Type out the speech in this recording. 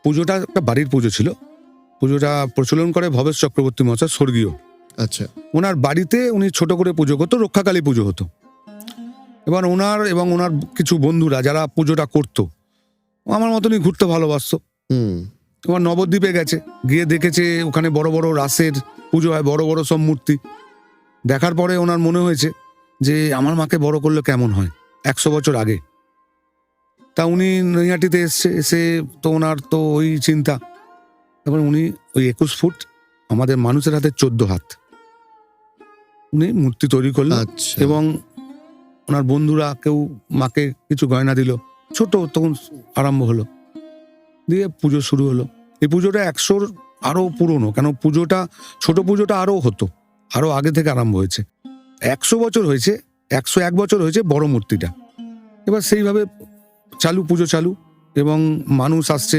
পুজোটা একটা বাড়ির পুজো ছিল। পুজোটা প্রচলন করে ভবেশ চক্রবর্তী মহাশয়, স্বর্গীয়। আচ্ছা। ওনার বাড়িতে উনি ছোট করে পুজো করতো, রক্ষাকালী পুজো হতো। এবার ওনার এবং ওনার কিছু বন্ধুরা যারা পুজোটা করতো, আমার মতনই ঘুরতে ভালোবাসতো। এবার নবদ্বীপে গেছে, গিয়ে দেখেছে ওখানে বড় বড় রাসের পুজো হয়, বড় বড় সব মূর্তি। দেখার পরে ওনার মনে হয়েছে যে আমার মাকে বড় করলে কেমন হয়, 100 বছর আগে। তা উনি নৈহাটিতে এসে তো ওনার তো ওই চিন্তা। তারপর উনি ওই 21 ফুট, আমাদের মানুষের হাতে 14 হাত, উনি মূর্তি তৈরি করলেন। আচ্ছা। এবং ওনার বন্ধুরা কেউ মাকে কিছু গয়না দিল, ছোট তখন আরম্ভ হলো, দিয়ে পুজো শুরু হলো। এই পুজোটা 100-র আরো পুরনো, কেন পুজোটা ছোট পুজোটা আরো হতো, আরো আগে থেকে আরম্ভ হয়েছে। 100 বছর হয়েছে, 101 বছর হয়েছে বড় মূর্তিটা। এবার সেইভাবে পুজো চালু, এবং মানুষ আসছে।